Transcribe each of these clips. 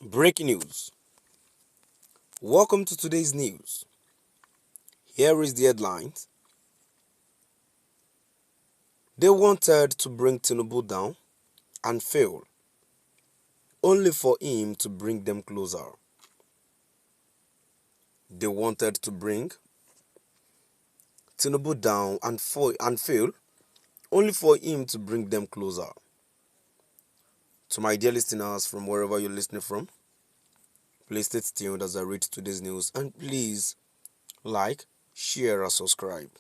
Breaking news. Welcome to today's news. Here is the headlines. They wanted to bring Tinubu down and failed, only for him to bring them closer. They wanted to bring Tinubu down and failed, only for him to bring them closer. To my dear listeners from wherever you're listening from, please stay tuned as I read today's news and please like, share, and subscribe.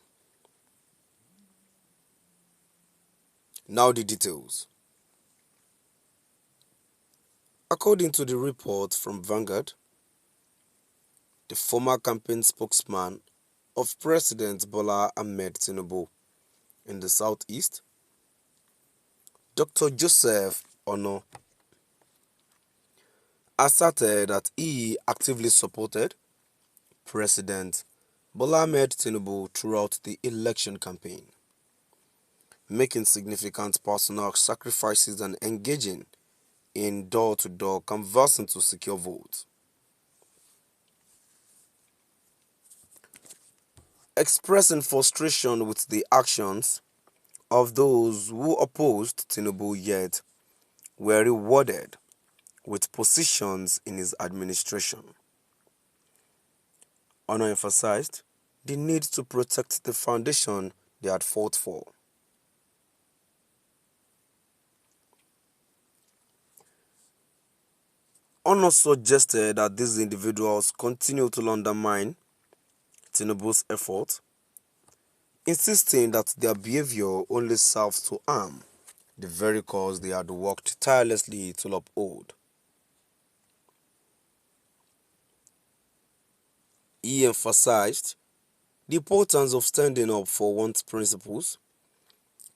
Now the details. According to the report from Vanguard, the former campaign spokesman of President Bola Ahmed Tinubu in the southeast, Dr. Joseph Ono, asserted that he actively supported President Bola Ahmed Tinubu throughout the election campaign, making significant personal sacrifices and engaging in door-to-door canvassing to secure votes. Expressing frustration with the actions of those who opposed Tinubu yet were rewarded with positions in his administration. Ono emphasized the need to protect the foundation they had fought for. Ono suggested that these individuals continue to undermine Tinubu's efforts, insisting that their behavior only serves to harm the very cause they had worked tirelessly to uphold. He emphasized the importance of standing up for one's principles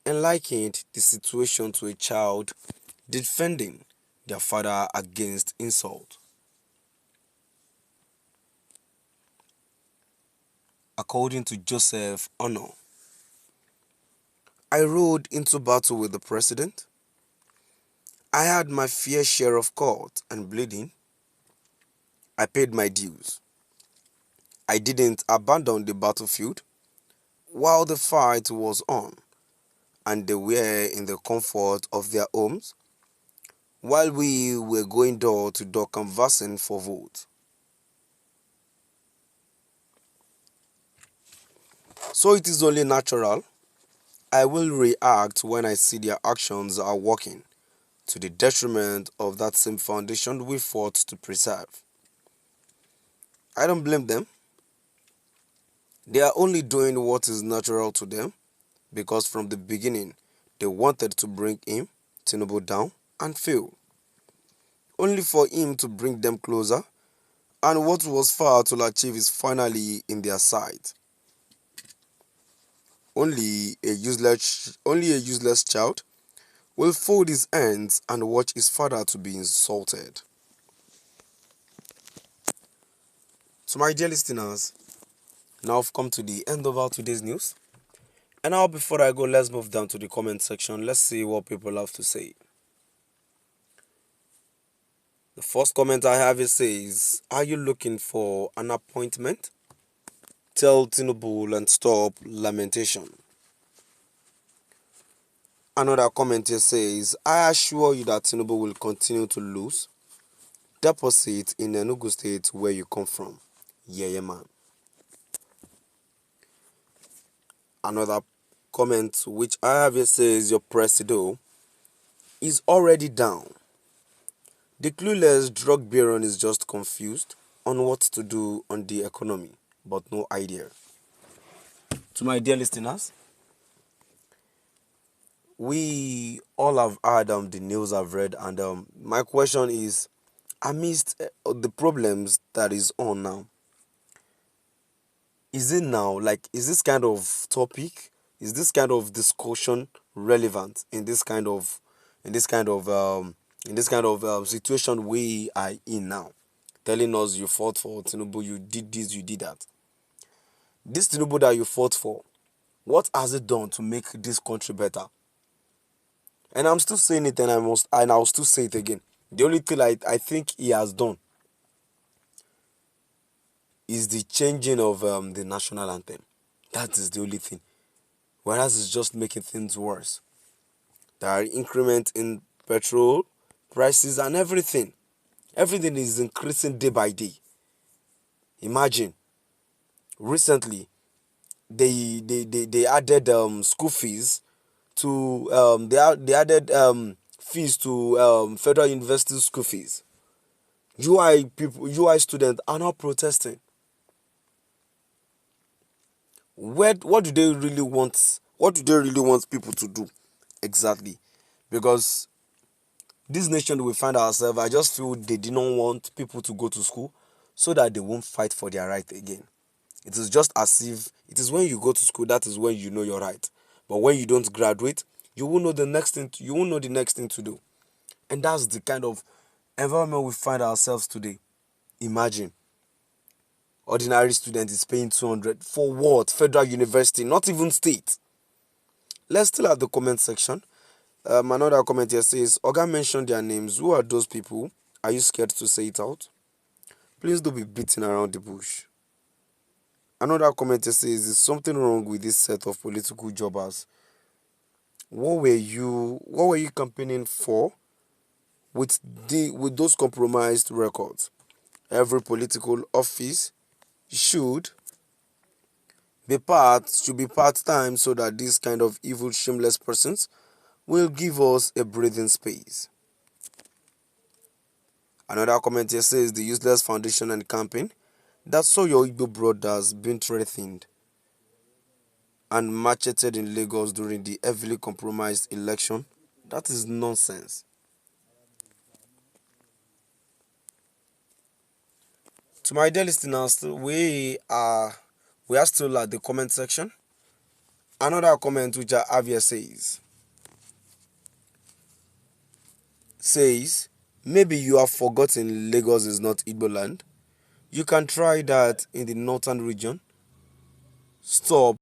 and likened the situation to a child defending their father against insult. According to Joseph Ono, I rode into battle with the president. I had my fair share of cut and bleeding. I paid my dues. I didn't abandon the battlefield while the fight was on and they were in the comfort of their homes while we were going door to door canvassing for votes. So it is only natural I will react when I see their actions are working to the detriment of that same foundation we fought to preserve. I don't blame them. They are only doing what is natural to them because from the beginning they wanted to bring him, Tinubu, down and failed, only for him to bring them closer, and what was far to achieve is finally in their sight. Only a useless child will fold his hands and watch his father to be insulted. So my dear listeners, now I've come to the end of our today's news. And now before I go, let's move down to the comment section. Let's see what people have to say. The first comment I have, it says, are you looking for an appointment? Tell Tinubu and stop lamentation. Another comment here says, I assure you that Tinubu will continue to lose deposit in Enugu State where you come from. Yeah, man. Another comment which I have here says, your presido is already down. The clueless drug baron is just confused on what to do on the economy, but no idea. To my dear listeners, we all have heard the news I've read, and my question is, amidst the problems that is on now, is this kind of topic, is this kind of discussion relevant in this kind of situation we are in now? Telling us you fought for Tinubu, you did this, you did that. This Tinubu that you fought for, what has it done to make this country better? And I'm still saying it, and I'll still say it again. The only thing I think he has done is the changing of the national anthem. That is the only thing. Whereas it's just making things worse. There are increments in petrol prices and everything. Everything is increasing day by day. Imagine, recently they added school fees to they added fees to federal university school fees. UI students are not protesting. What do they really want? What do they really want people to do exactly? Because this nation we find ourselves, I just feel they did not want people to go to school so that they won't fight for their right again. It is just as if it is when you go to school that is when you know your right. But when you don't graduate, you won't know the next thing. You won't know the next thing to do, and that's the kind of environment we find ourselves today. Imagine, ordinary student is paying 200 for what? Federal university, not even state. Let's still at the comment section. Another comment here says, Oga mentioned their names. Who are those people? Are you scared to say it out? Please don't be beating around the bush. Another commenter says, is something wrong with this set of political jobbers? What were you campaigning for with those compromised records? Every political office should should be part-time so that these kind of evil, shameless persons will give us a breathing space. Another commenter says the useless foundation and campaign that saw your Igbo brothers being threatened and macheted in Lagos during the heavily compromised election. That is nonsense. To my dear listeners, we are still at the comment section. Another comment which I have here says maybe you have forgotten Lagos is not Igbo land. You can try that in the northern region. Stop